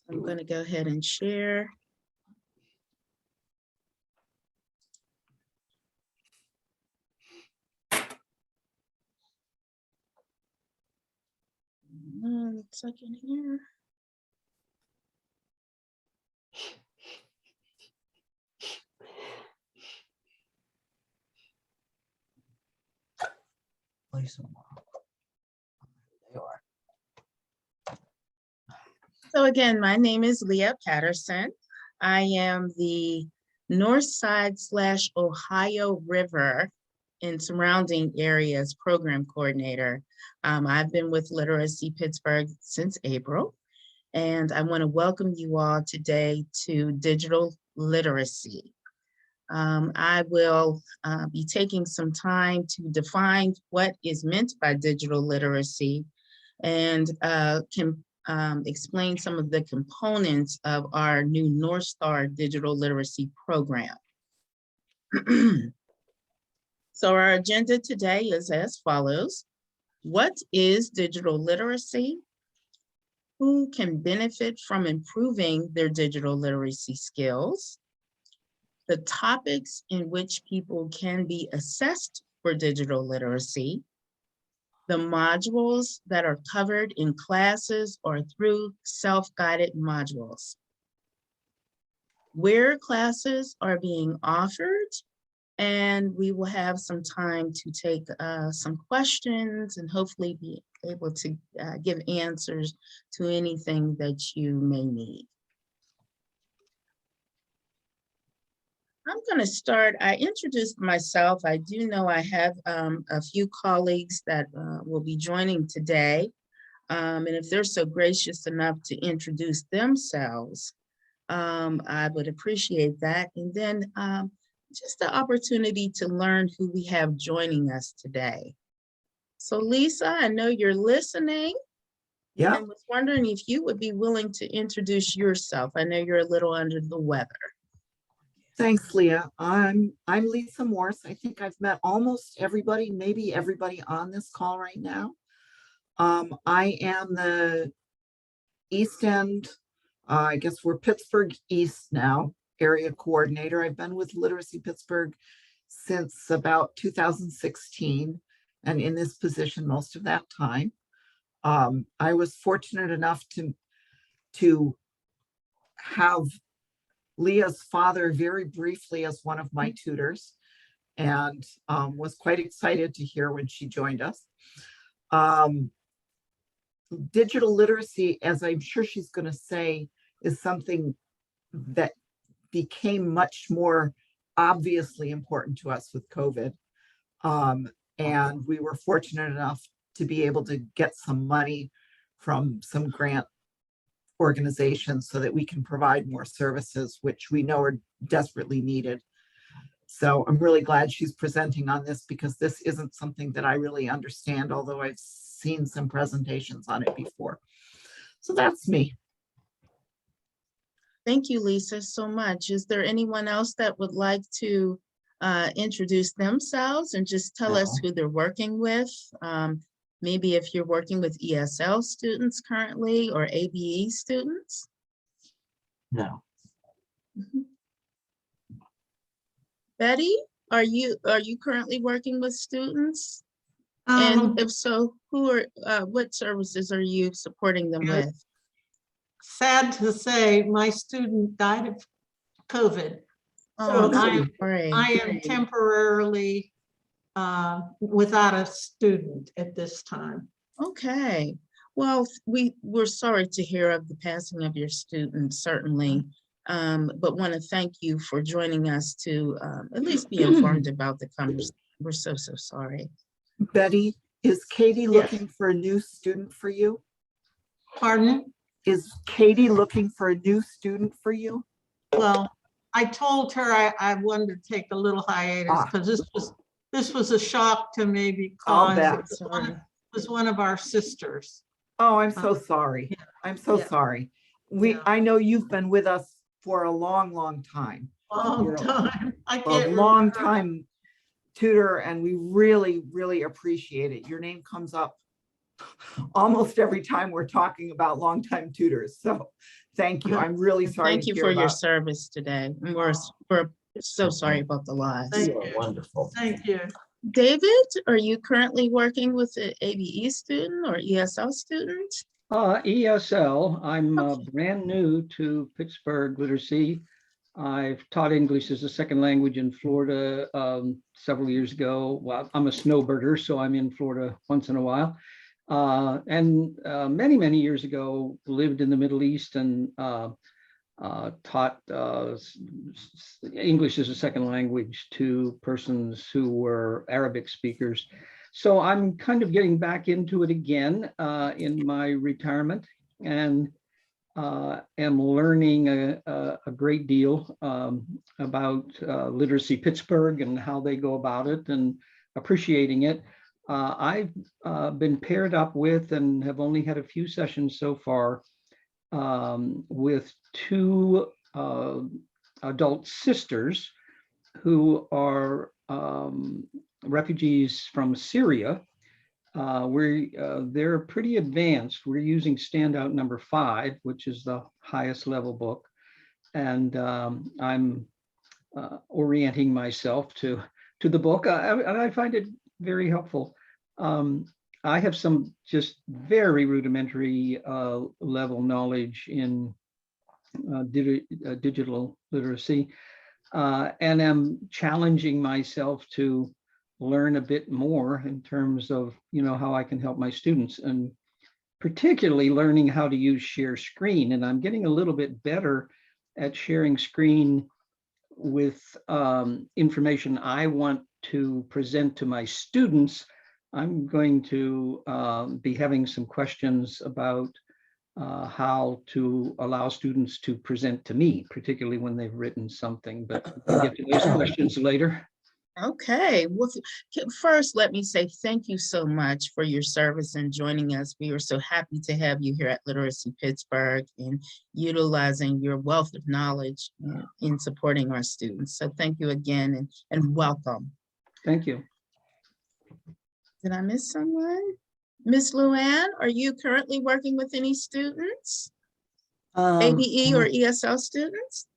I'm going to go ahead and share. One second here. So again, my name is Leah Patterson. I am the Northside/Ohio River and surrounding areas program coordinator. I've been with Literacy Pittsburgh since April, and I want to welcome you all today to digital literacy. I will be taking some time to define what is meant by digital literacy and can explain some of the components of our new NorthStar digital literacy program. So our agenda today is as follows. What is digital literacy? Who can benefit from improving their digital literacy skills? The topics in which people can be assessed for digital literacy, the modules that are covered in classes or through self-guided modules, where classes are being offered, and we will have some time to take some questions and hopefully be able to give answers to anything that you may need. I'm going to start. I introduced myself. I do know I have a few colleagues that will be joining today. And if they're so gracious enough to introduce themselves, I would appreciate that. And then just the opportunity to learn who we have joining us today. So Lisa, I know you're listening. Yeah. I was wondering if you would be willing to introduce yourself. I know you're a little under the weather. Thanks, Leah. I'm Lisa Morse. I think I've met almost everybody, maybe everybody on this call right now. I am the East End, I guess we're Pittsburgh East now, area coordinator. I've been with Literacy Pittsburgh since about 2016 and in this position most of that time. I was fortunate enough to have Leah's father very briefly as one of my tutors, and was quite excited to hear when she joined us. Digital literacy, as I'm sure she's going to say, is something that became much more obviously important to us with COVID. And we were fortunate enough to be able to get some money from some grant organizations so that we can provide more services, which we know are desperately needed. So I'm really glad she's presenting on this because this isn't something that I really understand, although I've seen some presentations on it before. So that's me. Thank you, Lisa, so much. Is there anyone else that would like to introduce themselves and just tell us who they're working with? Maybe if you're working with ESL students currently or ABE students? No. Mm-hmm. Betty, are you currently working with students? And if so, what services are you supporting them with? Sad to say, my student died of COVID. Oh, So I am temporarily without a student at this time. Okay. Well, we're sorry to hear of the passing of your student, certainly, but want to thank you for joining us to at least be informed about the conversation. We're so sorry. Betty, is Katie looking for a new student for you? Pardon? Is Katie looking for a new student for you? Well, I told her I wanted to take a little hiatus because this was a shock to me because it was one of our sisters. Oh, I'm so sorry. Yeah. I'm so sorry. I know you've been with us for a long time. Long time tutor, and we really appreciate it. Your name comes up almost every time we're talking about longtime tutors. So thank you. I'm really sorry Thank to you hear for your about. service today. We're so sorry about the loss. Thank You are you. wonderful. Thank you. David, are you currently working with an ABE student or ESL student? ESL, I'm Okay. brand new to Pittsburgh literacy. I've taught English as a second language in Florida several years ago. Well, I'm a snowbirder, so I'm in Florida once in a while. And many, many years ago, lived in the Middle East and taught English as a second language to persons who were Arabic speakers. So I'm kind of getting back into it again in my retirement, and am learning a great deal about Literacy Pittsburgh and how they go about it, and appreciating it. I've been paired up with and have only had a few sessions so far with two adult sisters who are refugees from Syria. They're pretty advanced. We're using standout number 5, which is the highest level book. And I'm orienting myself to the book, and I find it very helpful. I have some just very rudimentary level knowledge in digital literacy, and am challenging myself to learn a bit more in terms of, how I can help my students, and particularly learning how to use share screen. And I'm getting a little bit better at sharing screen with information I want to present to my students. I'm going to be having some questions about how to allow students to present to me, particularly when they've written something, but we'll get to those questions later. Okay, well, first, let me say thank you so much for your service and joining us. We are so happy to have you here at Literacy Pittsburgh and utilizing your wealth of knowledge in supporting our students. So thank you again and welcome. Thank you. Did I miss someone? Miss Luann, are you currently working with any students? ABE or ESL students?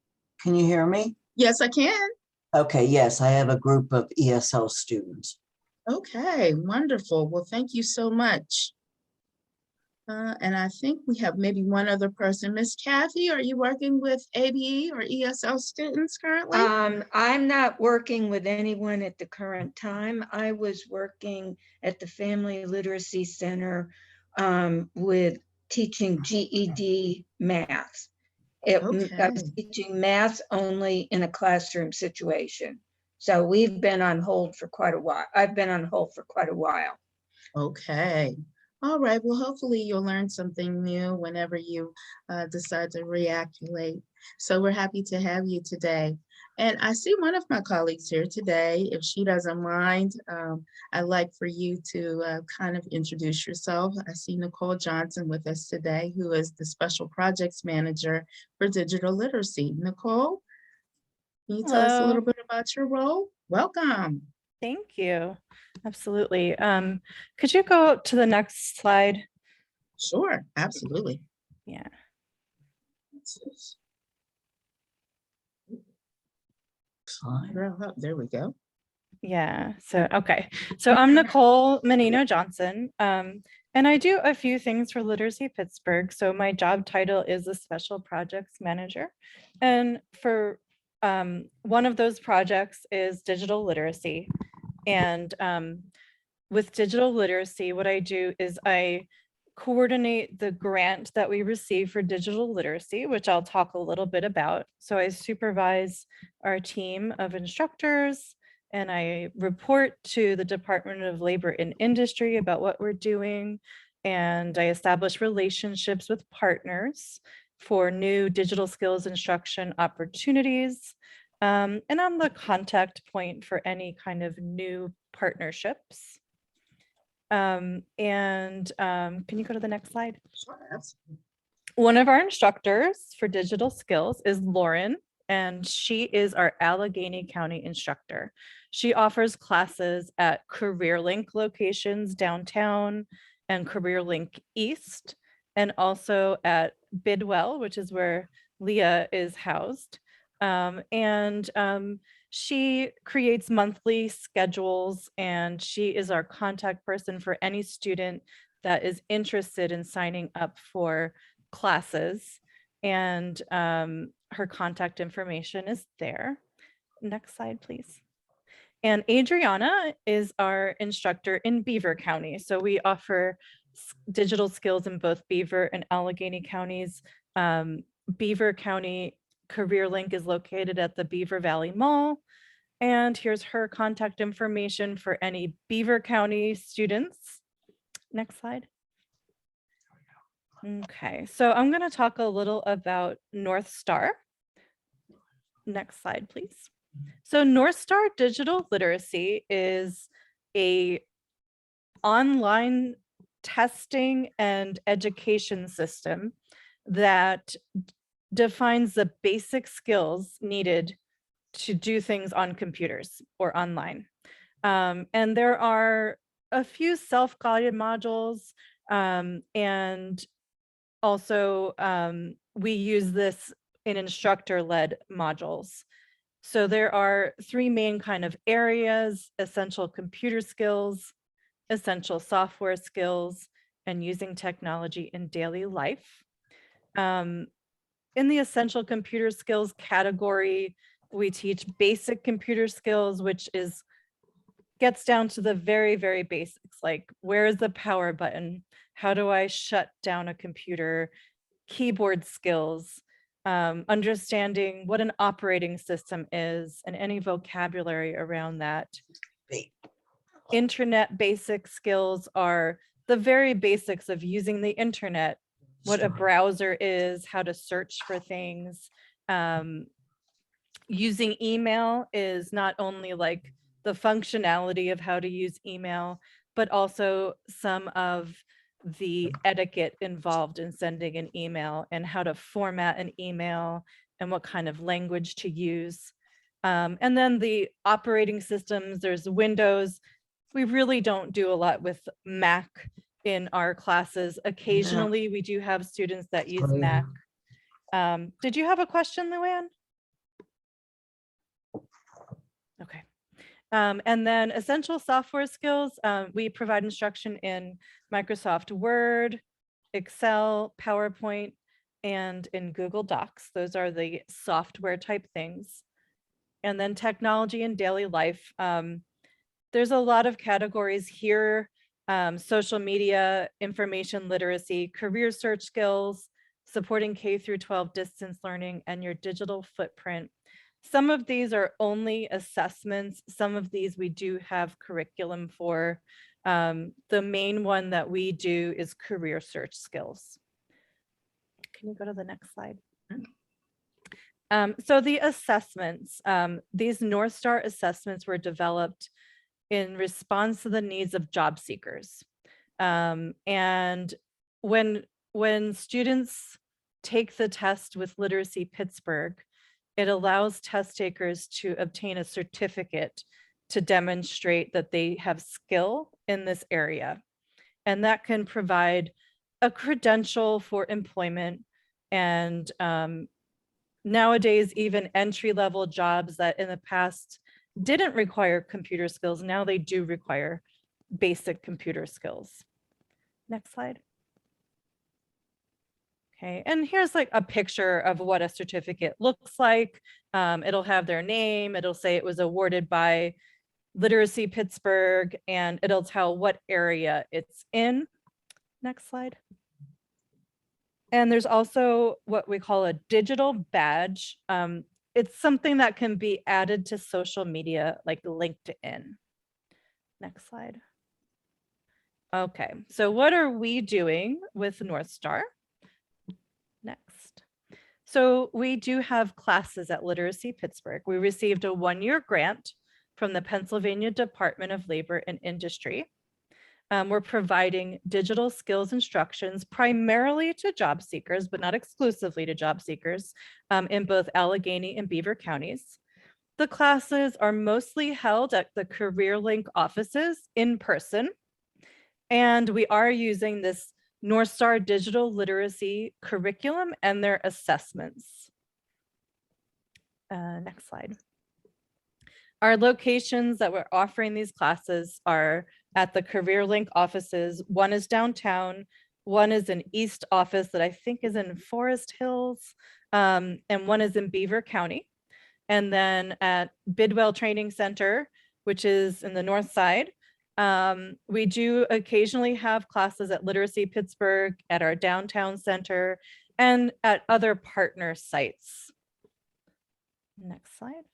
Can you hear me? Yes, I can. Okay, yes, I have a group of ESL students. Okay, wonderful. Well, thank you so much. And I think we have maybe one other person. Miss Kathy, are you working with ABE or ESL students currently? I'm not working with anyone at the current time. I was working at the Family Literacy Center with teaching GED math. I was Okay. teaching math only in a classroom situation. So we've been on hold for quite a while. I've been on hold for quite a while. Okay. All right. Well, hopefully you'll learn something new whenever you decide to reactivate. So we're happy to have you today. And I see one of my colleagues here today. If she doesn't mind, I'd like for you to kind of introduce yourself. I see Nicole Johnson with us today, who is the Special Projects Manager for Digital Literacy. Nicole, can you tell us a little bit about your role? Welcome. Thank you. Absolutely. Could you go to the next slide? Sure, absolutely. Yeah. There we go. Yeah. So, okay. So I'm Nicole Menino Johnson, and I do a few things for Literacy Pittsburgh. So my job title is a Special Projects Manager. And for one of those projects is digital literacy. And with digital literacy, what I do is I coordinate the grant that we receive for digital literacy, which I'll talk a little bit about. So I supervise our team of instructors, and I report to the Department of Labor and Industry about what we're doing. And I establish relationships with partners for new digital skills instruction opportunities. And I'm the contact point for any kind of new partnerships. Can you go to the next slide? Sure, absolutely. One of our instructors for digital skills is Lauren, and she is our Allegheny County instructor. She offers classes at CareerLink locations downtown and Career Link East, and also at Bidwell, which is where Leah is housed. She creates monthly schedules, and she is our contact person for any student that is interested in signing up for classes. And her contact information is there. Next slide, please. And Adriana is our instructor in Beaver County. So we offer digital skills in both Beaver and Allegheny counties. Beaver County Career Link is located at the Beaver Valley Mall. And here's her contact information for any Beaver County students. Next slide. Okay, so I'm going to talk a little about NorthStar. Next slide, please. So NorthStar Digital Literacy is a online testing and education system that defines the basic skills needed to do things on computers or online. And there are a few self-guided modules, and also we use this in instructor-led modules. So there are three main kind of areas: essential computer skills, essential software skills, and using technology in daily life. In the essential computer skills category, we teach basic computer skills, which gets down to the very, very basics, like where is the power button? How do I shut down a computer? Keyboard skills, understanding what an operating system is and any vocabulary around that. Internet basic skills are the very basics of using the internet, what a browser is, how to search for things. Using email is not only like the functionality of how to use email, but also some of the etiquette involved in sending an email and how to format an email and what kind of language to use. And then the operating systems, there's Windows. We really don't do a lot with Mac in our classes. Occasionally, we do have students that use Mac. Did you have a question, Luann? Okay. And then essential software skills, we provide instruction in Microsoft Word, Excel, PowerPoint, and in Google Docs. Those are the software type things. And then technology in daily life. There's a lot of categories here: social media, information literacy, career search skills, supporting K through 12 distance learning, and your digital footprint. Some of these are only assessments. Some of these we do have curriculum for. The main one that we do is career search skills. Can you go to the next slide? So the assessments, these NorthStar assessments were developed in response to the needs of job seekers. And when students take the test with Literacy Pittsburgh, it allows test takers to obtain a certificate to demonstrate that they have skill in this area. And that can provide a credential for employment. And nowadays, even entry-level jobs that in the past didn't require computer skills, now they do require basic computer skills. Next slide. Okay, and here's like a picture of what a certificate looks like. It'll have their name, it'll say it was awarded by Literacy Pittsburgh, and it'll tell what area it's in. Next slide. And there's also what we call a digital badge. It's something that can be added to social media like LinkedIn. Next slide. Okay, so what are we doing with NorthStar? Next. So we do have classes at Literacy Pittsburgh. We received a one-year grant from the Pennsylvania Department of Labor and Industry. We're providing digital skills instructions primarily to job seekers, but not exclusively to job seekers, in both Allegheny and Beaver counties. The classes are mostly held at the Career Link offices in person. And we are using this NorthStar digital literacy curriculum and their assessments. Next slide. Our locations that we're offering these classes are at the CareerLink offices. One is downtown, one is an east office that I think is in Forest Hills, and one is in Beaver County. And then at Bidwell Training Center, which is in the north side. We do occasionally have classes at Literacy Pittsburgh, at our downtown center, and at other partner sites. Next slide.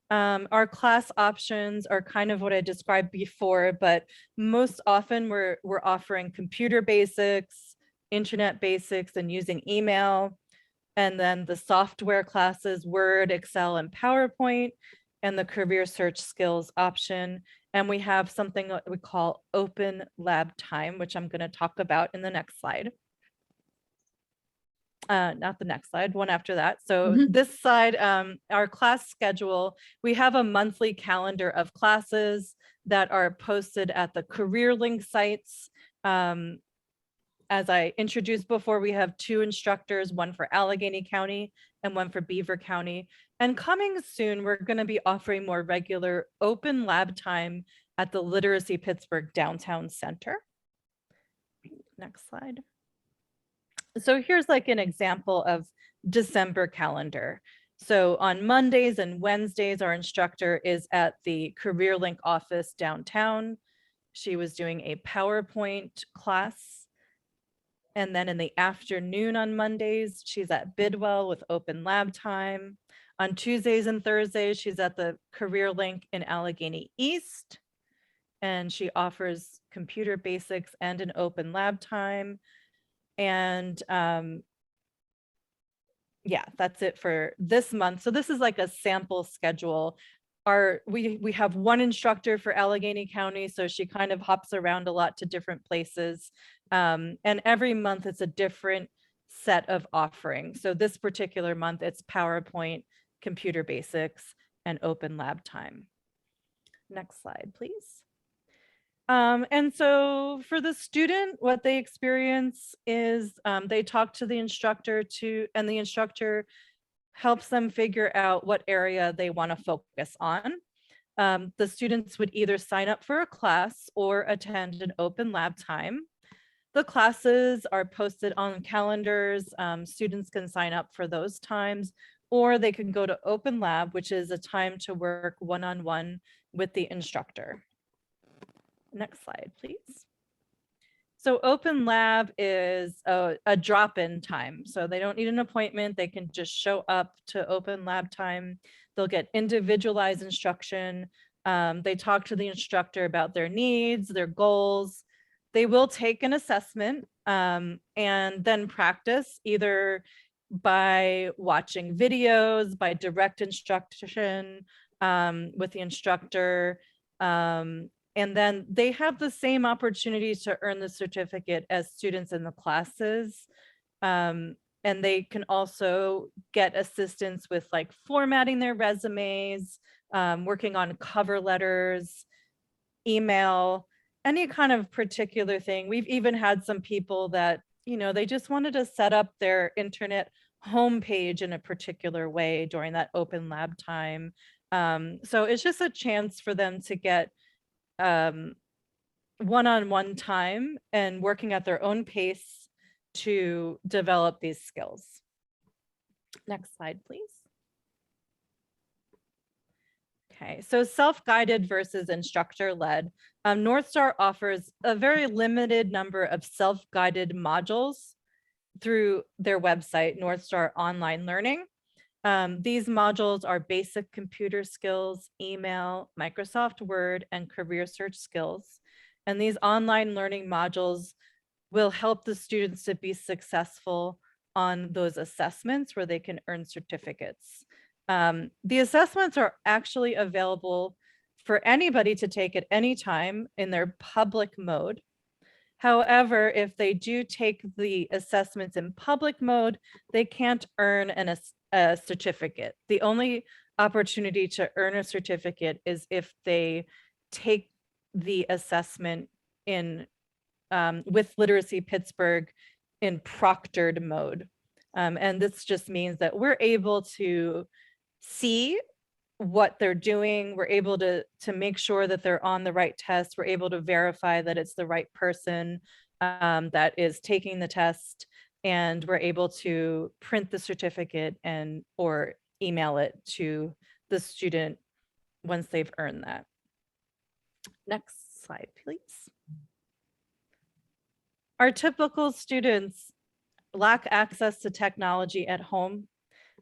Our class options are kind of what I described before, but most often we're offering computer basics, internet basics, and using email. And then the software classes, Word, Excel, and PowerPoint, and the career search skills option. And we have something that we call open lab time, which I'm going to talk about in the next slide. Not the next slide, one after that. So this side, our class schedule, we have a monthly calendar of classes that are posted at the CareerLink sites. As I introduced before, we have 2 instructors, one for Allegheny County and one for Beaver County. And coming soon, we're going to be offering more regular open lab time at the Literacy Pittsburgh Downtown Center. Next slide. So here's like an example of December calendar. So on Mondays and Wednesdays, our instructor is at the CareerLink office downtown. She was doing a PowerPoint class. And then in the afternoon on Mondays, she's at Bidwell with open lab time. On Tuesdays and Thursdays, she's at the CareerLink in Allegheny East. And she offers computer basics and an open lab time. And yeah, that's it for this month. So this is like a sample schedule. We have one instructor for Allegheny County, so she kind of hops around a lot to different places. And every month it's a different set of offerings. So this particular month, it's PowerPoint, computer basics, and open lab time. Next slide, please. And so for the student, what they experience is they talk to the instructor and the instructor helps them figure out what area they want to focus on. The students would either sign up for a class or attend an open lab time. The classes are posted on calendars. Students can sign up for those times, or they can go to open lab, which is a time to work one-on-one with the instructor. Next slide, please. So open lab is a drop-in time. So they don't need an appointment. They can just show up to open lab time. They'll get individualized instruction. They talk to the instructor about their needs, their goals. They will take an assessment and then practice either by watching videos, by direct instruction with the instructor. And then they have the same opportunities to earn the certificate as students in the classes. And they can also get assistance with like formatting their resumes, working on cover letters, email, any kind of particular thing. We've even had some people that, they just wanted to set up their internet homepage in a particular way during that open lab time. So it's just a chance for them to get one-on-one time and working at their own pace to develop these skills. Next slide, please. Okay, so self-guided versus instructor-led. NorthStar offers a very limited number of self-guided modules through their website, NorthStar Online Learning. These modules are basic computer skills, email, Microsoft Word, and career search skills. And these online learning modules will help the students to be successful on those assessments where they can earn certificates. The assessments are actually available for anybody to take at any time in their public mode. However, if they do take the assessments in public mode, they can't earn a certificate. The only opportunity to earn a certificate is if they take the assessment in with Literacy Pittsburgh in proctored mode. And this just means that we're able to see what they're doing. We're able to make sure that they're on the right test. We're able to verify that it's the right person that is taking the test. And we're able to print the certificate and or email it to the student once they've earned that. Next slide, please. Our typical students lack access to technology at home.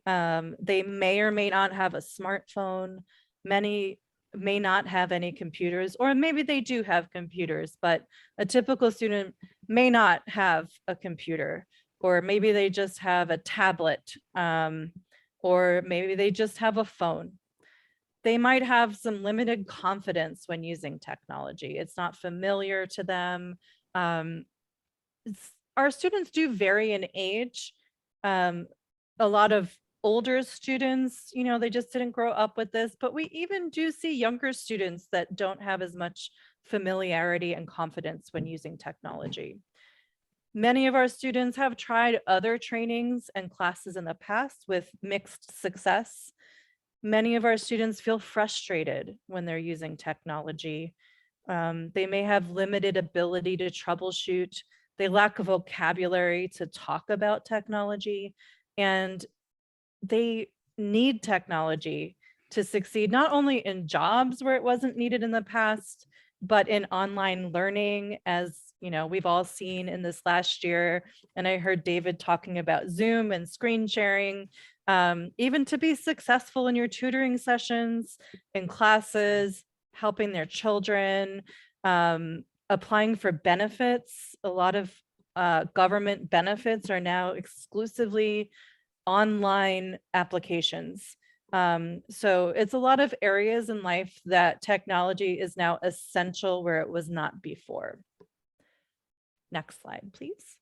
They may or may not have a smartphone. Many may not have any computers, or maybe they do have computers, but a typical student may not have a computer, or maybe they just have a tablet, or maybe they just have a phone. They might have some limited confidence when using technology. It's not familiar to them. Our students do vary in age. A lot of older students, you know, they just didn't grow up with this, but we even do see younger students that don't have as much familiarity and confidence when using technology. Many of our students have tried other trainings and classes in the past with mixed success. Many of our students feel frustrated when they're using technology. They may have limited ability to troubleshoot. They lack a vocabulary to talk about technology, and they need technology to succeed, not only in jobs where it wasn't needed in the past, but in online learning, as you know, we've all seen in this last year. And I heard David talking about Zoom and screen sharing, even to be successful in your tutoring sessions, in classes, helping their children, applying for benefits. A lot of government benefits are now exclusively online applications. So it's a lot of areas in life that technology is now essential where it was not before. Next slide, please.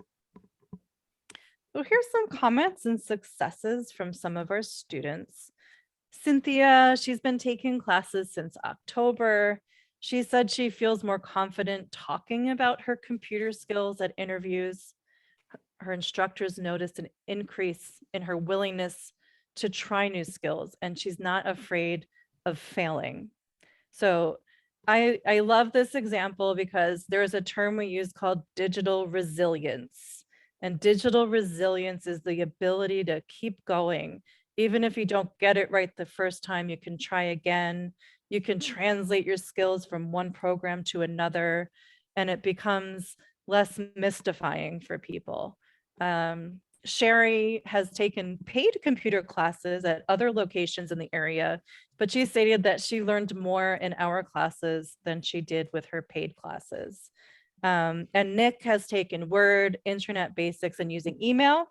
So here's some comments and successes from some of our students. Cynthia, she's been taking classes since October. She said she feels more confident talking about her computer skills at interviews. Her instructors noticed an increase in her willingness to try new skills, and she's not afraid of failing. So I love this example because there's a term we use called digital resilience. And digital resilience is the ability to keep going. Even if you don't get it right the first time, you can try again. You can translate your skills from one program to another, and it becomes less mystifying for people. Sherry has taken paid computer classes at other locations in the area, but she stated that she learned more in our classes than she did with her paid classes. And Nick has taken Word, Internet Basics, and using email.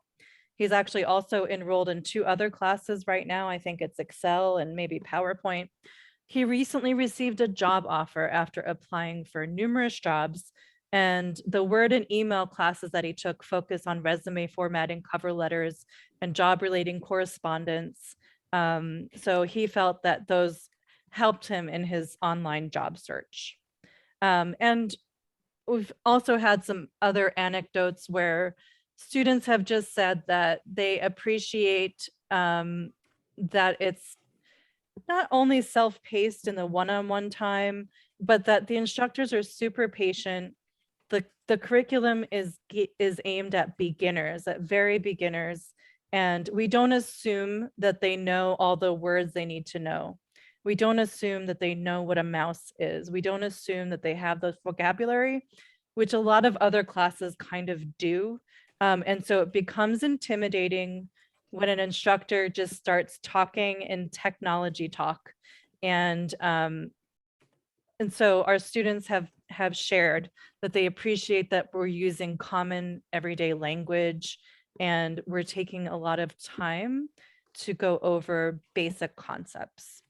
He's actually also enrolled in 2 other classes right now. I think it's Excel and maybe PowerPoint. He recently received a job offer after applying for numerous jobs, and the Word and email classes that he took focus on resume formatting, cover letters, and job-related correspondence. So he felt that those helped him in his online job search. And we've also had some other anecdotes where students have just said that they appreciate that it's not only self-paced in the one-on-one time, but that the instructors are super patient. The curriculum is aimed at beginners, at very beginners, and we don't assume that they know all the words they need to know. We don't assume that they know what a mouse is. We don't assume that they have the vocabulary, which a lot of other classes kind of do. And so it becomes intimidating when an instructor just starts talking in technology talk. And so our students have shared that they appreciate that we're using common everyday language, and we're taking a lot of time to go over basic concepts.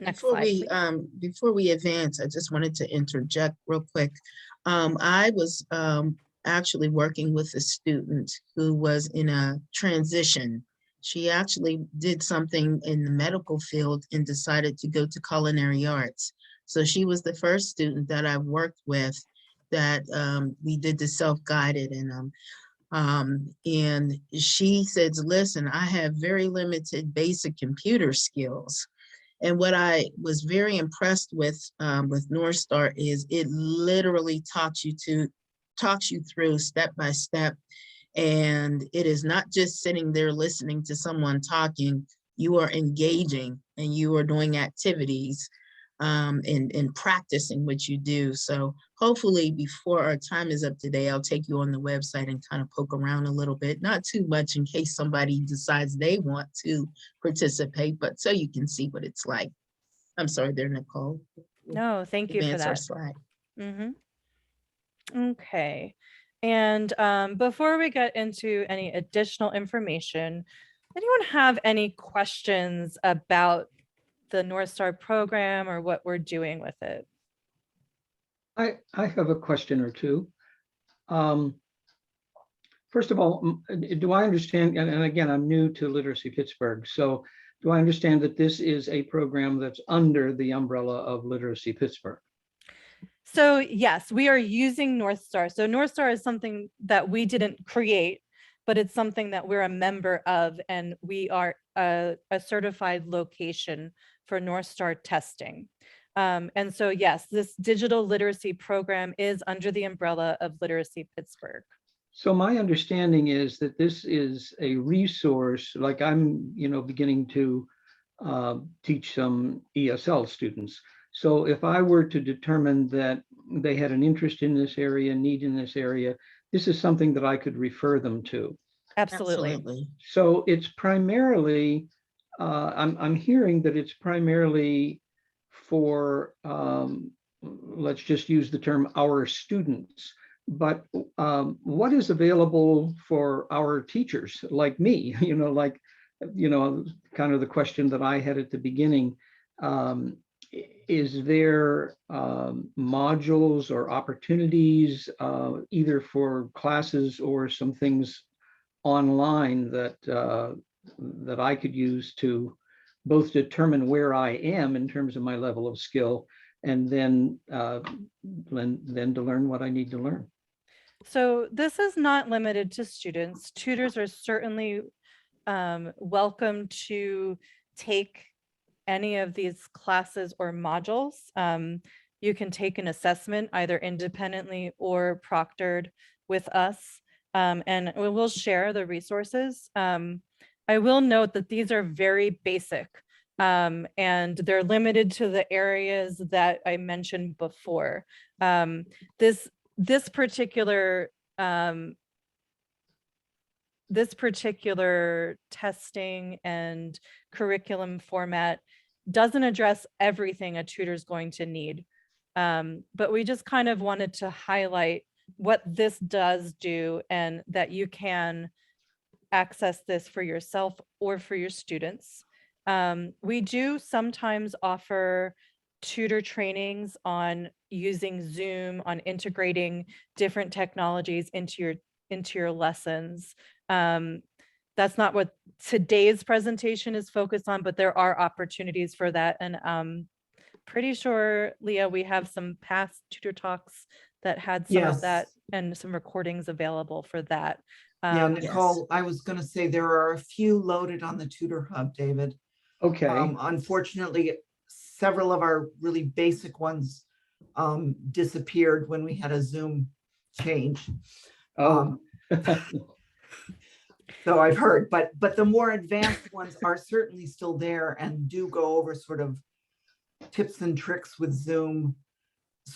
Next Before slide, we please. before we advance, I just wanted to interject real quick. I was actually working with a student who was in a transition. She actually did something in the medical field and decided to go to culinary arts. So she was the first student that I worked with, that we did the self-guided, and she says, listen, I have very limited basic computer skills. And what I was very impressed with NorthStar is it literally talks you through step by step. And it is not just sitting there listening to someone talking. You are engaging and you are doing activities and practicing what you do. So hopefully before our time is up today, I'll take you on the website and kind of poke around a little bit, not too much in case somebody decides they want to participate, but so you can see what it's like. I'm sorry there, Nicole. No, thank you for Advance our that. slide. Okay. And before we get into any additional information, anyone have any questions about the NorthStar program or what we're doing with it? I have a question or two. First of all, do I understand, and again, I'm new to Literacy Pittsburgh, so do I understand that this is a program that's under the umbrella of Literacy Pittsburgh? So yes, we are using NorthStar. So NorthStar is something that we didn't create, but it's something that we're a member of, and we are a certified location for NorthStar testing. And so yes, this digital literacy program is under the umbrella of Literacy Pittsburgh. So my understanding is that this is a resource, like I'm, beginning to teach some ESL students. So if I were to determine that they had an interest in this area, need in this area, this is something that I could refer them to. Absolutely. So it's primarily, I'm hearing that it's primarily for, let's just use the term our students, but what is available for our teachers like me, kind of the question that I had at the beginning. Is there modules or opportunities either for classes or some things online that that I could use to both determine where I am in terms of my level of skill, and then to learn what I need to learn? So this is not limited to students. Tutors are certainly welcome to take any of these classes or modules. You can take an assessment either independently or proctored with us, and we will share the resources. I will note that these are very basic, and they're limited to the areas that I mentioned before. This particular testing and curriculum format doesn't address everything a tutor is going to need. But we just kind of wanted to highlight what this does do and that you can access this for yourself or for your students. We do sometimes offer tutor trainings on using Zoom, on integrating different technologies into your lessons. That's not what today's presentation is focused on, but there are opportunities for that. And pretty sure, Leah, we have some past tutor talks that had some of that and some recordings available for that. Yeah, Nicole, I was going to say there are a few loaded on the Tutor Hub, David. Okay. Unfortunately, several of our really basic ones disappeared when we had a Zoom change. So I've heard, but the more advanced ones are certainly still there and do go over sort of tips and tricks with Zoom,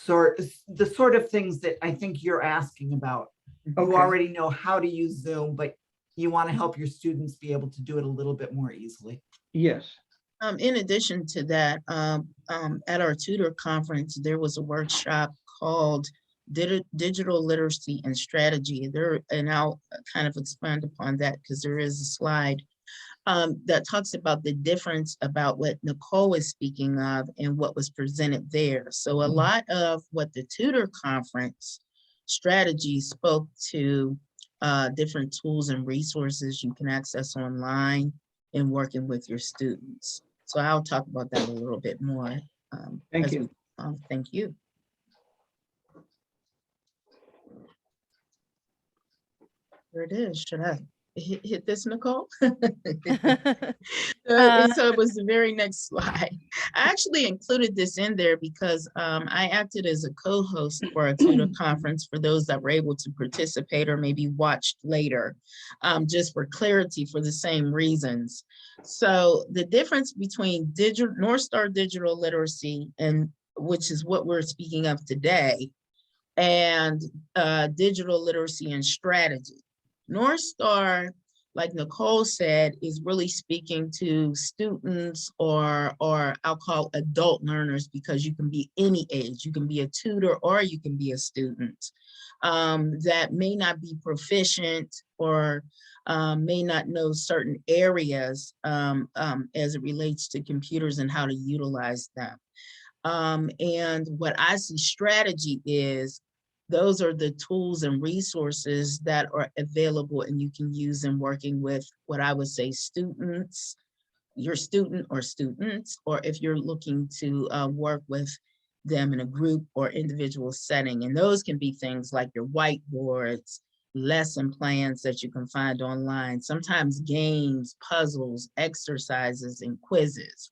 the sort of things that I think you're asking about. You already know how to use Zoom, but you want to help your students be able to do it a little bit more easily. Yes. In addition to that, at our tutor conference, there was a workshop called Digital Literacy and Strategy. And I'll kind of expand upon that because there is a slide that talks about the difference about what Nicole is speaking of and what was presented there. So a lot of what the tutor conference strategy spoke to different tools and resources you can access online in working with your students. So I'll talk about that a little bit more. Thank you. Thank you. There it is. Should I hit this, Nicole? Uh, So it was the very next slide. I actually included this in there because I acted as a co-host for a tutor conference for those that were able to participate or maybe watched later, just for clarity for the same reasons. So the difference between NorthStar digital literacy, and which is what we're speaking of today, and digital literacy and strategy. NorthStar, like Nicole said, is really speaking to students or I'll call adult learners, because you can be any age. You can be a tutor or you can be a student that may not be proficient or may not know certain areas as it relates to computers and how to utilize them. And what I see strategy is, those are the tools and resources that are available and you can use in working with what I would say students, your student or students, or if you're looking to work with them in a group or individual setting. And those can be things like your whiteboards, lesson plans that you can find online, sometimes games, puzzles, exercises, and quizzes.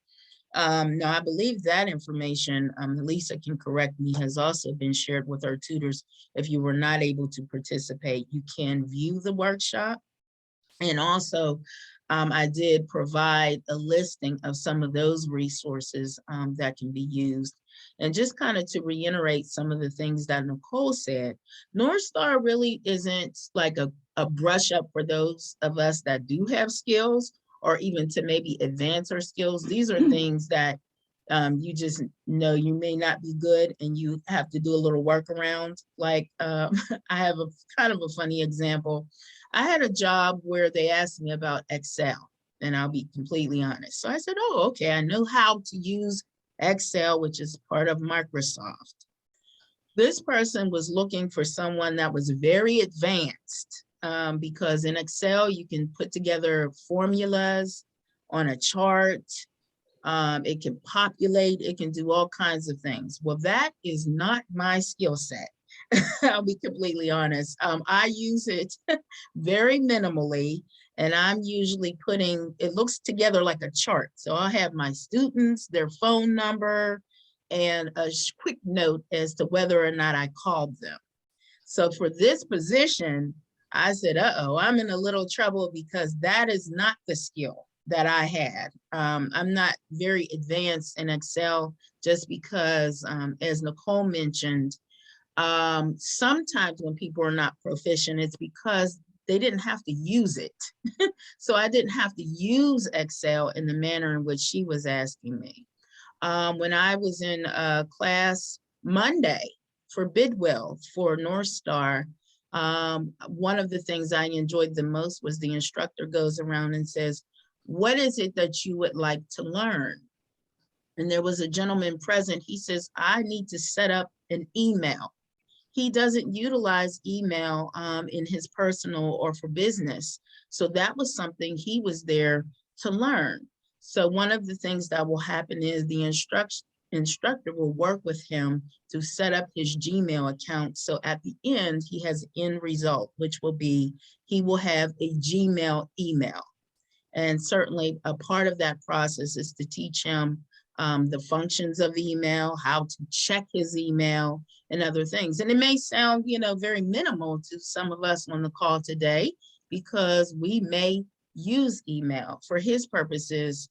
Now, I believe that information, Lisa can correct me, has also been shared with our tutors. If you were not able to participate, you can view the workshop. And also, I did provide a listing of some of those resources that can be used. And just kind of to reiterate some of the things that Nicole said, NorthStar really isn't like a brush up for those of us that do have skills, or even to maybe advance our skills. These are things that you just know you may not be good and you have to do a little workaround. Like I have a kind of a funny example. I had a job where they asked me about Excel, and I'll be completely honest. So I said, oh, okay, I know how to use Excel, which is part of Microsoft. This person was looking for someone that was very advanced, because in Excel, you can put together formulas on a chart. It can populate, it can do all kinds of things. Well, that is not my skill set. I'll be completely honest. I use it very minimally, and I'm usually putting, it looks together like a chart. So I'll have my students, their phone number, and a quick note as to whether or not I called them. So for this position, I said, uh-oh, I'm in a little trouble, because that is not the skill that I had. I'm not very advanced in Excel, just because, as Nicole mentioned, sometimes when people are not proficient, it's because they didn't have to use it. So I didn't have to use Excel in the manner in which she was asking me. When I was in class Monday for Bidwell for NorthStar, one of the things I enjoyed the most was the instructor goes around and says, what is it that you would like to learn? And there was a gentleman present. He says, I need to set up an email. He doesn't utilize email in his personal or for business. So that was something he was there to learn. So one of the things that will happen is the instructor will work with him to set up his Gmail account. So at the end, he has an end result, which will be, he will have a Gmail email. And certainly a part of that process is to teach him the functions of email, how to check his email, and other things. And it may sound, very minimal to some of us on the call today, because we may use email. For his purposes,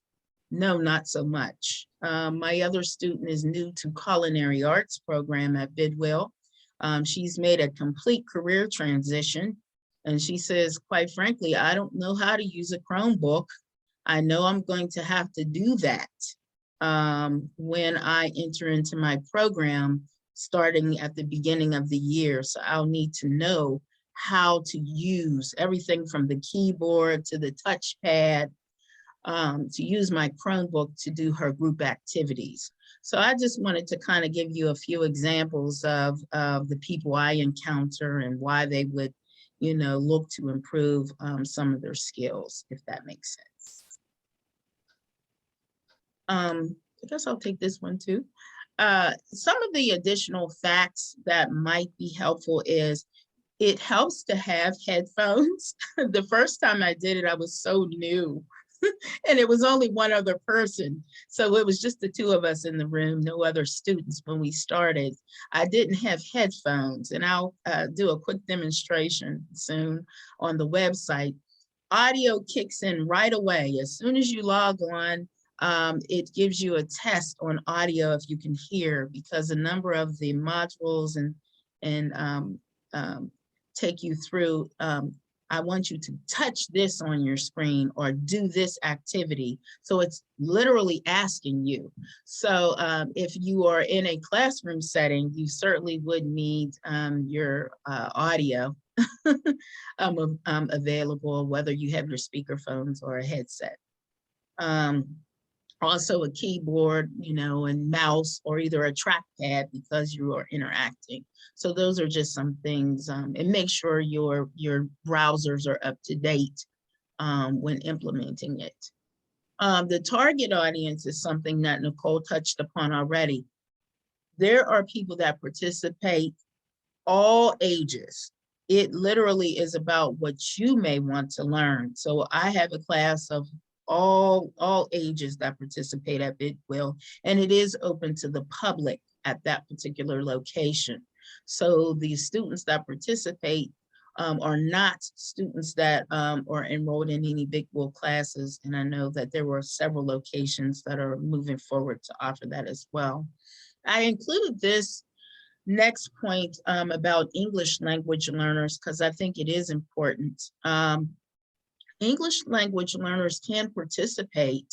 no, not so much. My other student is new to culinary arts program at Bidwell. She's made a complete career transition. And she says, quite frankly, I don't know how to use a Chromebook. I know I'm going to have to do that when I enter into my program starting at the beginning of the year. So I'll need to know how to use everything from the keyboard to the touchpad, to use my Chromebook to do her group activities. So I just wanted to kind of give you a few examples of the people I encounter and why they would, look to improve some of their skills, if that makes sense. I guess I'll take this one too. Some of the additional facts that might be helpful is it helps to have headphones. The first time I did it, I was so new. And it was only one other person. So it was just the two of us in the room, no other students when we started. I didn't have headphones, and I'll do a quick demonstration soon on the website. Audio kicks in right away. As soon as you log on, it gives you a test on audio if you can hear, because a number of the modules and take you through, I want you to touch this on your screen or do this activity. So it's literally asking you. So if you are in a classroom setting, you certainly would need your audio available, whether you have your speakerphones or a headset. Also a keyboard, and mouse, or either a trackpad because you are interacting. So those are just some things, and make sure your browsers are up to date when implementing it. The target audience is something that Nicole touched upon already. There are people that participate all ages. It literally is about what you may want to learn. So I have a class of all ages that participate at Bidwill, and it is open to the public at that particular location. So the students that participate are not students that are enrolled in any Bidwill classes, and I know that there were several locations that are moving forward to offer that as well. I included this next point about English language learners because I think it is important. English language learners can participate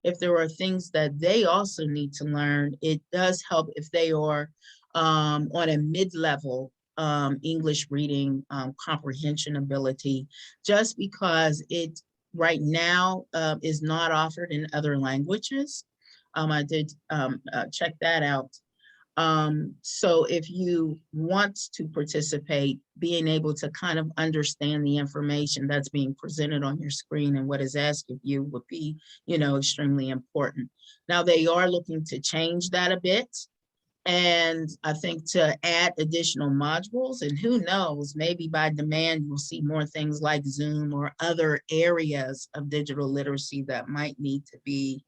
if there are things that they also need to learn. It does help if they are on a mid-level English reading comprehension ability, just because it right now is not offered in other languages. I did check that out. So if you want to participate, being able to kind of understand the information that's being presented on your screen and what is asked of you would be, extremely important. Now they are looking to change that a bit. And I think to add additional modules, and who knows, maybe by demand, you'll see more things like Zoom or other areas of digital literacy that might need to be,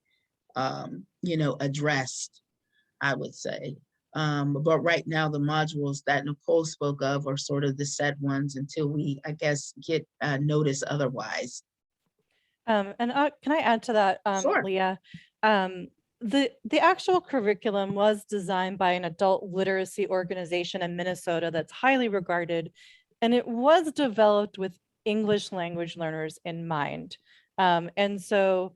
addressed, I would say. But right now, the modules that Nicole spoke of are sort of the set ones until we, I guess, get notice otherwise. And can I add to that, Sure. Leah? The actual curriculum was designed by an adult literacy organization in Minnesota that's highly regarded, and it was developed with English language learners in mind. And so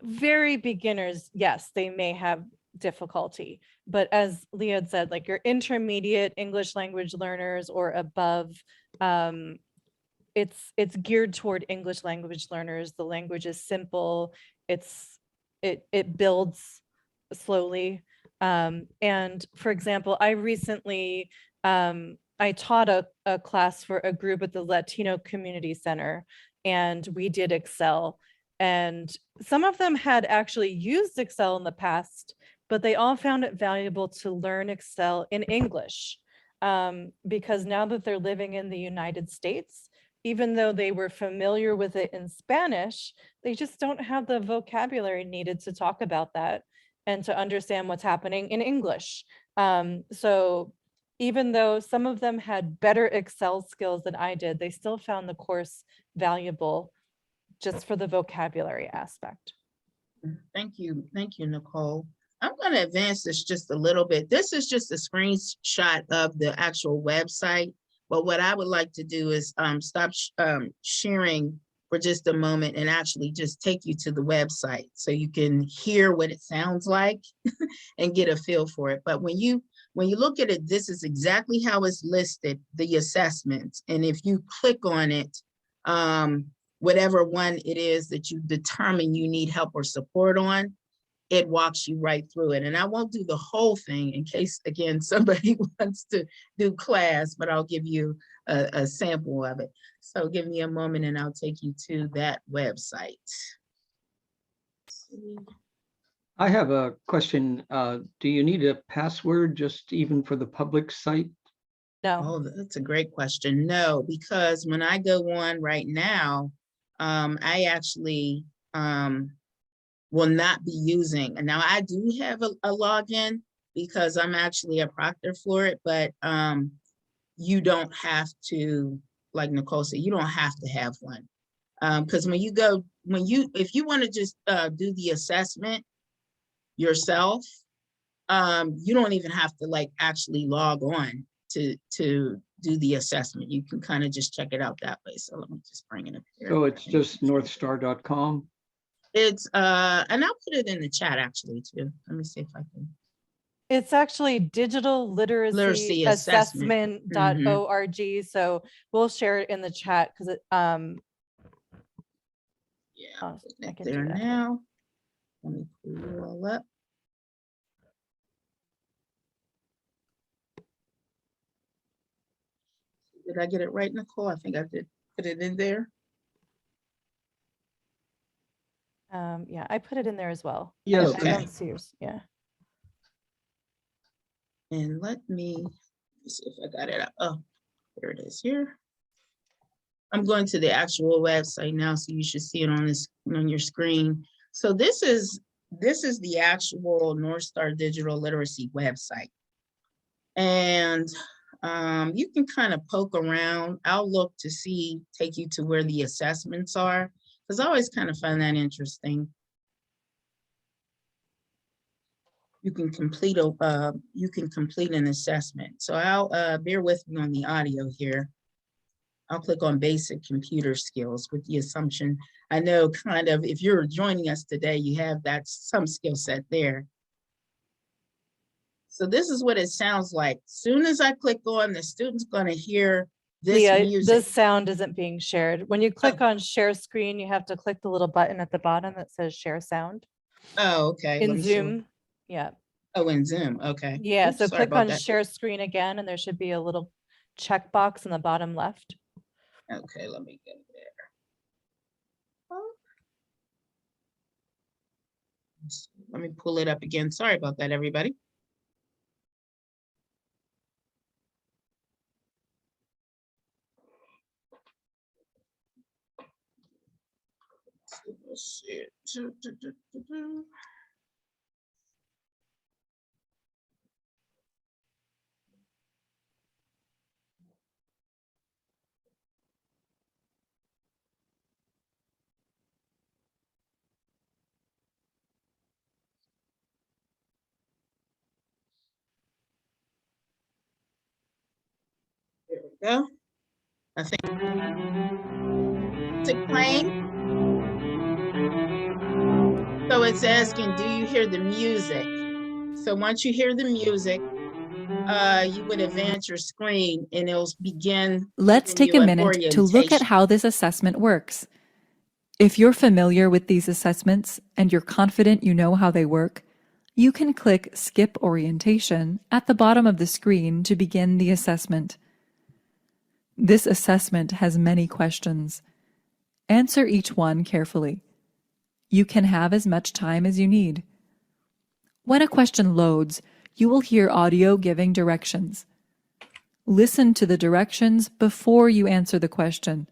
very beginners, yes, they may have difficulty, but as Leah had said, like your intermediate English language learners or above, it's geared toward English language learners. The language is simple. It builds slowly. And for example, I recently I taught a class for a group at the Latino Community Center, and we did Excel. And some of them had actually used Excel in the past, but they all found it valuable to learn Excel in English, because now that they're living in the United States, even though they were familiar with it in Spanish, they just don't have the vocabulary needed to talk about that and to understand what's happening in English. So even though some of them had better Excel skills than I did, they still found the course valuable just for the vocabulary aspect. Thank you, Nicole. I'm going to advance this just a little bit. This is just a screenshot of the actual website. But what I would like to do is stop sharing for just a moment and actually just take you to the website so you can hear what it sounds like and get a feel for it. But when you look at it, this is exactly how it's listed, the assessments. And if you click on it, whatever one it is that you determine you need help or support on, it walks you right through it. And I won't do the whole thing in case, again, somebody wants to do class, but I'll give you a sample of it. So give me a moment and I'll take you to that website. I have a question. Do you need a password just even for the public site? No. Oh, that's a great question. No, because when I go on right now, I actually will not be using, and now I do have a login because I'm actually a proctor for it, but you don't have to, like Nicole said, you don't have to have one. Because if you want to just do the assessment yourself, you don't even have to like actually log on to do the assessment. You can kind of just check it out that way. So let me just bring it up here. So it's just northstar.com. It's and I'll put it in the chat actually too. Let me see if I can. It's actually digital literacy assessment.org. So we'll share it in the chat because it Yeah, oh, putting I it can do there that. now. Let me pull you all up. Did I get it right, Nicole? I think I did put it in there. Yeah, I put it in there as well. Yes. Okay. I don't see yours. Yeah. And let me see if I got it up. Oh, there it is here. I'm going to the actual website now, so you should see it on your screen. So this is the actual NorthStar digital literacy website. And you can kind of poke around. I'll look to take you to where the assessments are, because I always kind of find that interesting. You can complete an assessment. So I'll bear with me on the audio here. I'll click on basic computer skills with the assumption, I know kind of if you're joining us today, you have some skill set there. So this is what it sounds like. Soon as I click on, the student's going to hear this Leah, music. the sound isn't being shared. When you click on share screen, you have to click the little button at the bottom that says share sound. Oh, okay. Let In me see. Zoom. Yeah. Oh, in Zoom. Okay. Yeah. Oops, So sorry click about on that. share screen again, and there should be a little checkbox in the bottom left. Okay, let me get there. Let me pull it up again. Sorry about that, everybody. Let's see. There we go. I think music playing. So it's asking, do you hear the music? So once you hear the music, you would advance your screen and it'll begin. Let's take a minute to look at how this assessment works. If you're familiar with these assessments and you're confident you know how they work, you can click Skip Orientation at the bottom of the screen to begin the assessment. This assessment has many questions. Answer each one carefully. You can have as much time as you need. When a question loads, you will hear audio giving directions. Listen to the directions before you answer the question.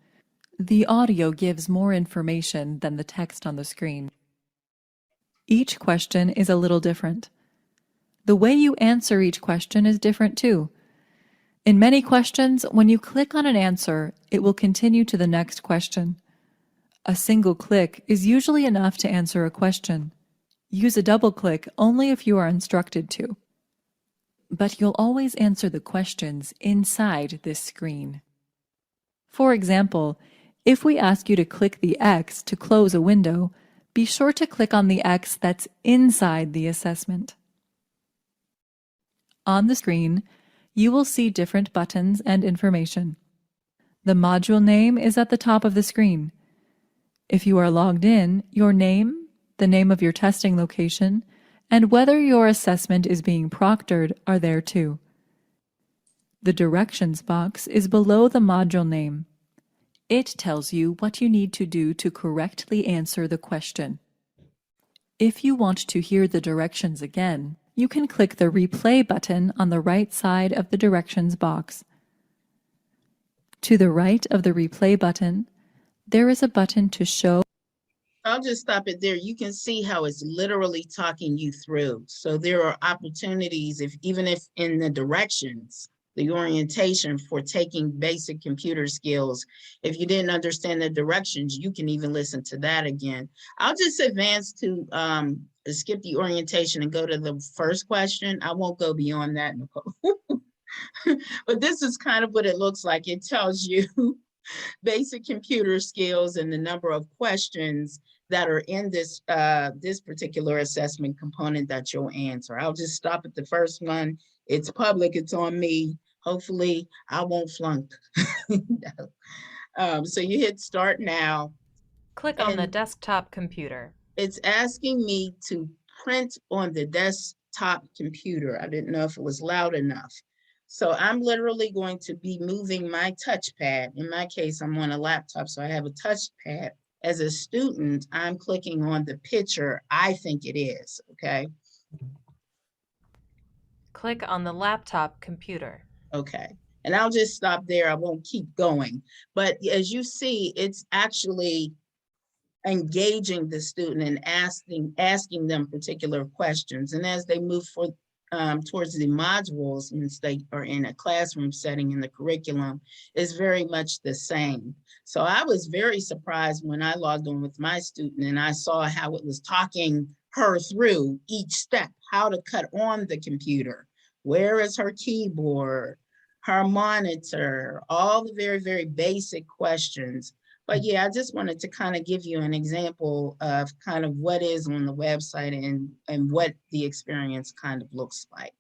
The audio gives more information than the text on the screen. Each question is a little different. The way you answer each question is different too. In many questions, when you click on an answer, it will continue to the next question. A single click is usually enough to answer a question. Use a double click only if you are instructed to. But you'll always answer the questions inside this screen. For example, if we ask you to click the X to close a window, be sure to click on the X that's inside the assessment. On the screen, you will see different buttons and information. The module name is at the top of the screen. If you are logged in, your name, the name of your testing location, and whether your assessment is being proctored are there too. The directions box is below the module name. It tells you what you need to do to correctly answer the question. If you want to hear the directions again, you can click the replay button on the right side of the directions box. To the right of the replay button, there is a button to show. I'll just stop it there. You can see how it's literally talking you through. So there are opportunities, even if in the directions, the orientation for taking basic computer skills. If you didn't understand the directions, you can even listen to that again. I'll just advance to skip the orientation and go to the first question. I won't go beyond that, Nicole. But this is kind of what it looks like. It tells you basic computer skills and the number of questions that are in this this particular assessment component that you'll answer. I'll just stop at the first one. It's public, it's on me. Hopefully I won't flunk. No. So you hit start now. Click on the desktop computer. It's asking me to print on the desktop computer. I didn't know if it was loud enough. So I'm literally going to be moving my touchpad. In my case, I'm on a laptop, so I have a touchpad. As a student, I'm clicking on the picture I think it is, okay? Click on the laptop computer. Okay, and I'll just stop there. I won't keep going. But as you see, it's actually engaging the student and asking them particular questions. And as they move towards the modules, and they are in a classroom setting in the curriculum, is very much the same. So I was very surprised when I logged on with my student and I saw how it was talking her through each step, how to cut on the computer, where is her keyboard, her monitor, all the very, very basic questions. But yeah, I just wanted to kind of give you an example of kind of what is on the website and what the experience kind of looks like.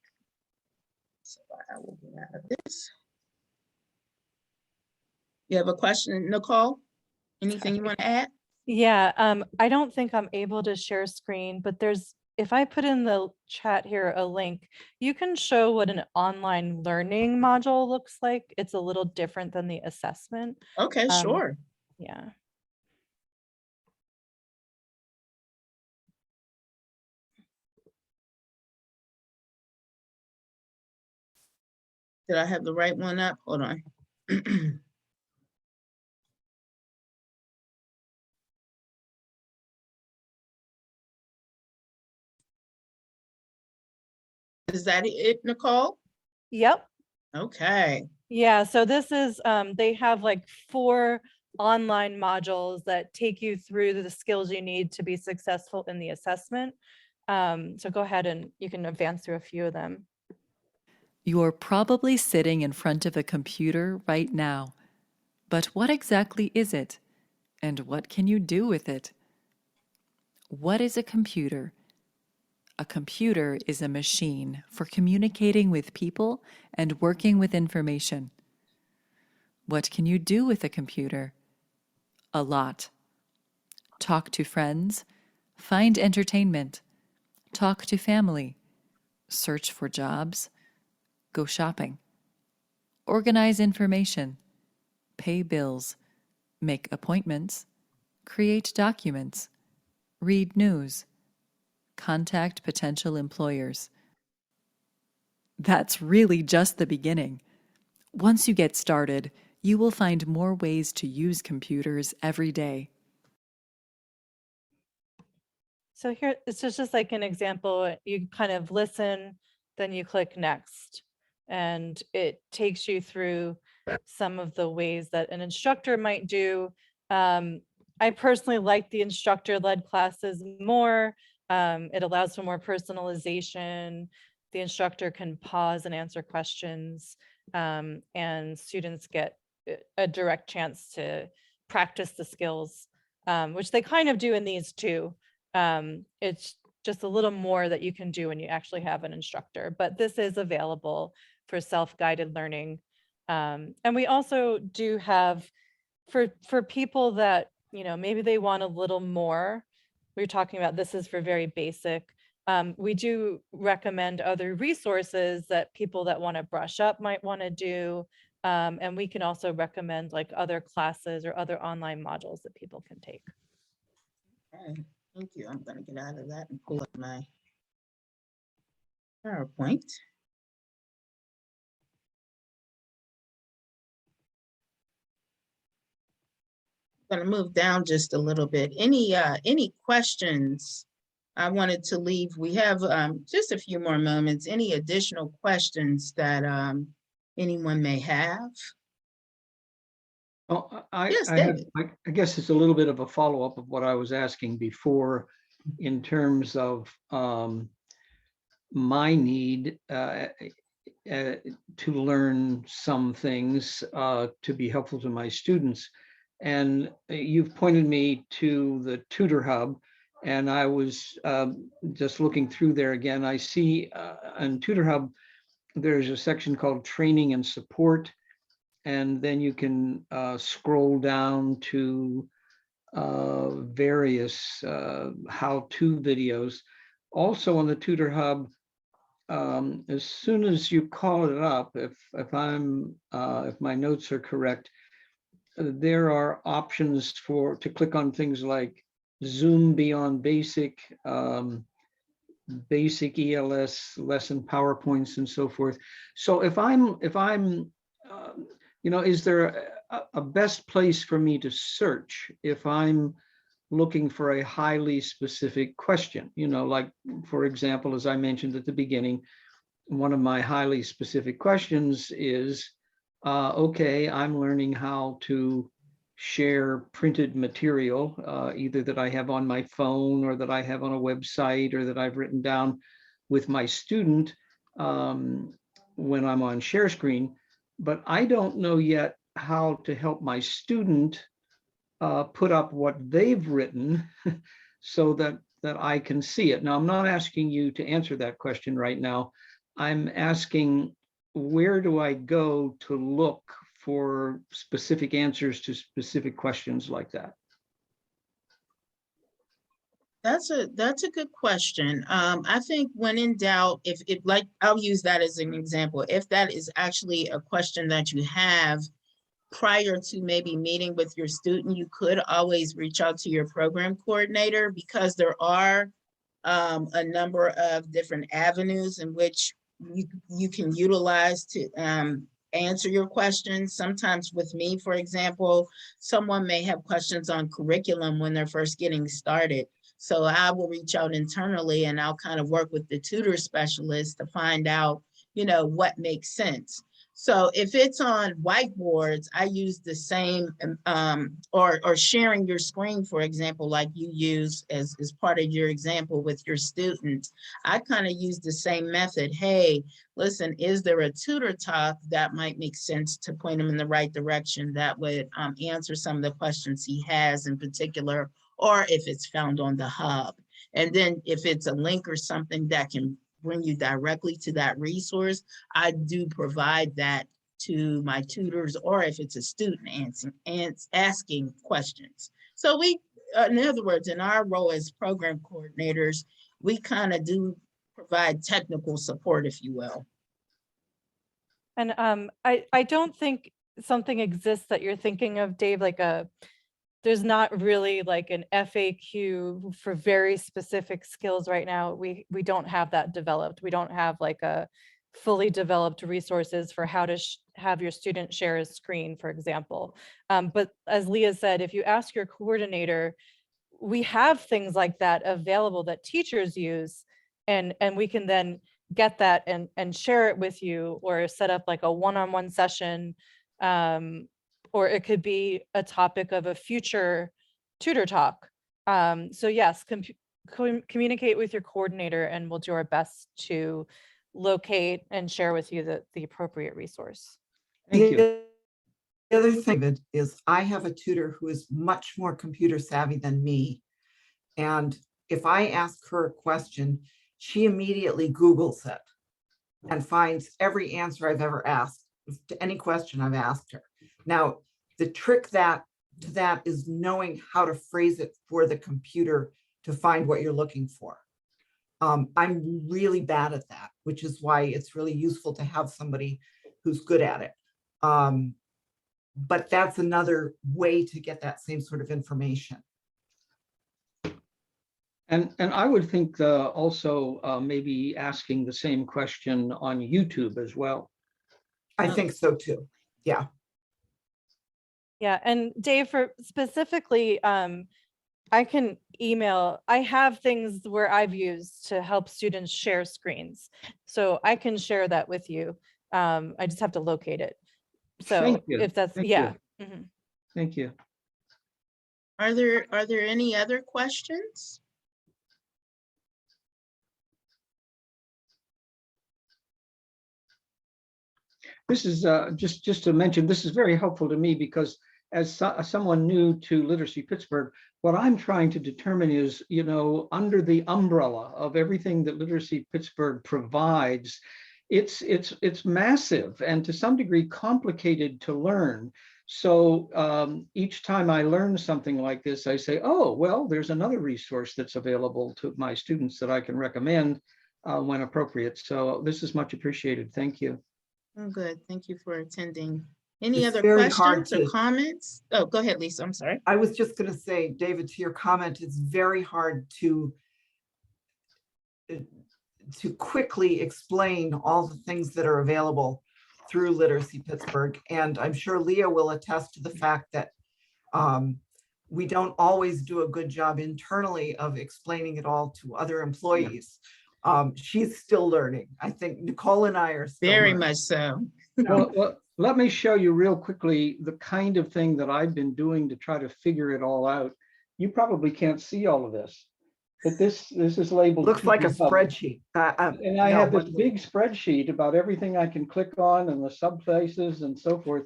So I will get out of this. You have a question, Nicole? Anything you want to add? Yeah, I don't think I'm able to share screen, but if I put in the chat here a link, you can show what an online learning module looks like. It's a little different than the assessment. Okay, sure. Yeah. Did I have the right one up? Hold on. Is that it, Nicole? Yep. Okay. Yeah, so this is, they have like 4 online modules that take you through the skills you need to be successful in the assessment. So go ahead and you can advance through a few of them. You're probably sitting in front of a computer right now. But what exactly is it? And what can you do with it? What is a computer? A computer is a machine for communicating with people and working with information. What can you do with a computer? A lot. Talk to friends, find entertainment, talk to family, search for jobs, go shopping, organize information, pay bills, make appointments, create documents, read news, contact potential employers. That's really just the beginning. Once you get started, you will find more ways to use computers every day. So here, it's just like an example. You kind of listen, then you click next, and it takes you through some of the ways that an instructor might do. I personally like the instructor-led classes more. It allows for more personalization. The instructor can pause and answer questions, and students get a direct chance to practice the skills, which they kind of do in these too. It's just a little more that you can do when you actually have an instructor, but this is available for self-guided learning. And we also do have for people that, you know, maybe they want a little more. We're talking about this is for very basic. We do recommend other resources that people that want to brush up might want to do. And we can also recommend like other classes or other online modules that people can take. Okay. Thank you. I'm going to get out of that and pull up my PowerPoint. Gonna move down just a little bit. Any questions? I wanted to leave, we have just a few more moments. Any additional questions that anyone may have? Well, Yes, David. I guess it's a little bit of a follow-up of what I was asking before in terms of my need to learn some things to be helpful to my students. And you've pointed me to the Tutor Hub, and I was just looking through there again. I see on Tutor Hub, there's a section called Training and Support, and then you can scroll down to various how-to videos. Also on the Tutor Hub, as soon as you call it up, if my notes are correct, there are options to click on things like Zoom Beyond Basic, basic ELS lesson PowerPoints and so forth. So if I'm is there a best place for me to search if I'm looking for a highly specific question? Like, for example, as I mentioned at the beginning, one of my highly specific questions is, okay, I'm learning how to share printed material, either that I have on my phone or that I have on a website or that I've written down with my student when I'm on share screen, but I don't know yet how to help my student put up what they've written so that I can see it. Now, I'm not asking you to answer that question right now. I'm asking, where do I go to look for specific answers to specific questions like that? That's a good question. I think when in doubt, if like, I'll use that as an example. If that is actually a question that you have prior to maybe meeting with your student, you could always reach out to your program coordinator, because there are a number of different avenues in which you can utilize to answer your questions. Sometimes with me, for example, someone may have questions on curriculum when they're first getting started. So I will reach out internally and I'll kind of work with the tutor specialist to find out, what makes sense. So if it's on whiteboards, I use the same, or sharing your screen, for example, like you use as part of your example with your students. I kind of use the same method. Hey, listen, is there a tutor talk that might make sense to point him in the right direction that would answer some of the questions he has in particular, or if it's found on the hub. And then if it's a link or something that can bring you directly to that resource, I do provide that to my tutors, or if it's a student asking questions. So we, in other words, in our role as program coordinators, we kind of do provide technical support, if you will. And I don't think something exists that you're thinking of, Dave, like there's not really like an FAQ for very specific skills right now. We don't have that developed. We don't have like a fully developed resources for how to have your student share a screen, for example. But as Leah said, if you ask your coordinator, we have things like that available that teachers use, and we can then get that and share it with you, or set up like a one-on-one session, or it could be a topic of a future tutor talk. So yes, communicate with your coordinator and we'll do our best to locate and share with you the appropriate resource. Thank you. The other thing is I have a tutor who is much more computer savvy than me. And if I ask her a question, she immediately Googles it and finds every answer I've ever asked to any question I've asked her. Now, the trick to that is knowing how to phrase it for the computer to find what you're looking for. I'm really bad at that, which is why it's really useful to have somebody who's good at it. But that's another way to get that same sort of information. And I would think also maybe asking the same question on YouTube as well. I think so too. Yeah. Yeah, and Dave, for specifically, I can email, I have things where I've used to help students share screens. So I can share that with you. I just have to locate it. So Thank you. if that's, Thank yeah. you. Mhm. Thank you. Are there any other questions? This is just to mention, this is very helpful to me because as someone new to Literacy Pittsburgh, what I'm trying to determine is, you know, under the umbrella of everything that Literacy Pittsburgh provides, it's massive and to some degree complicated to learn. So each time I learn something like this, I say, oh, well, there's another resource that's available to my students that I can recommend when appropriate. So this is much appreciated. Thank you. Oh, good. Thank you for attending. Any It's other very hard questions or to- comments? Oh, go ahead, Lisa. I'm sorry. I was just going to say, David, to your comment, it's very hard to quickly explain all the things that are available through Literacy Pittsburgh. And I'm sure Leah will attest to the fact that we don't always do a good job internally of explaining it all to other employees. She's still learning. I think Nicole and I are still Very learning. much so. Well, let me show you real quickly the kind of thing that I've been doing to try to figure it all out. You probably can't see all of this, but this is labeled. Looks like a PD Hub. spreadsheet. And I no, have this but- big spreadsheet about everything I can click on and the subplaces and so forth.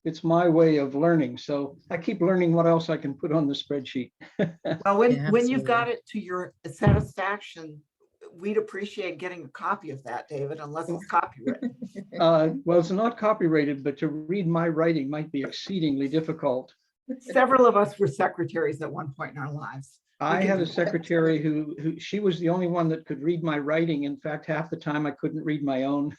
It's my way of learning. So I keep learning what else I can put on the spreadsheet. Well, when Yeah, you've got absolutely. it to your satisfaction, we'd appreciate getting a copy of that, David, unless it's copyrighted. Well, it's not copyrighted, but to read my writing might be exceedingly difficult. Several of us were secretaries at one point in our lives. I had a do that. secretary who she was the only one that could read my writing. In fact, half the time I couldn't read my own.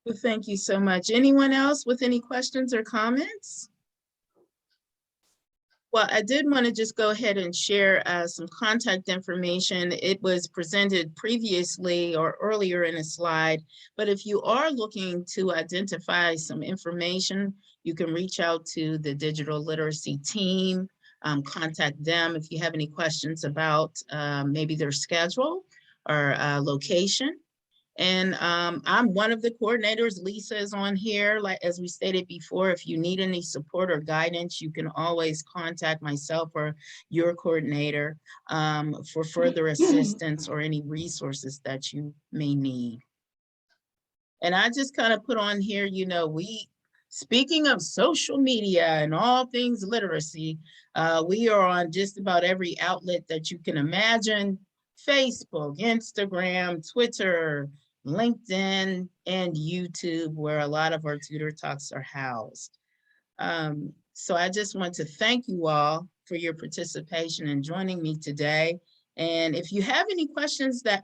Well, thank you so much. Anyone else with any questions or comments? Well, I did want to just go ahead and share some contact information. It was presented previously or earlier in a slide, but if you are looking to identify some information, you can reach out to the digital literacy team, contact them if you have any questions about maybe their schedule or location. And I'm one of the coordinators. Lisa is on here. Like as we stated before, if you need any support or guidance, you can always contact myself or your coordinator for further assistance or any resources that you may need. And I just kind of put on here, you know, speaking of social media and all things literacy, we are on just about every outlet that you can imagine: Facebook, Instagram, Twitter, LinkedIn, and YouTube, where a lot of our tutor talks are housed. So I just want to thank you all for your participation and joining me today. And if you have any questions that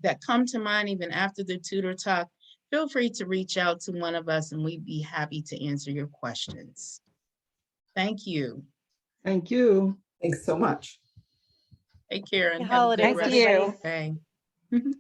that come to mind even after the tutor talk, feel free to reach out to one of us and we'd be happy to answer your questions. Thank you. Thank you. Thanks so much. Take care and Happy have a good holidays, rest everybody. of the day.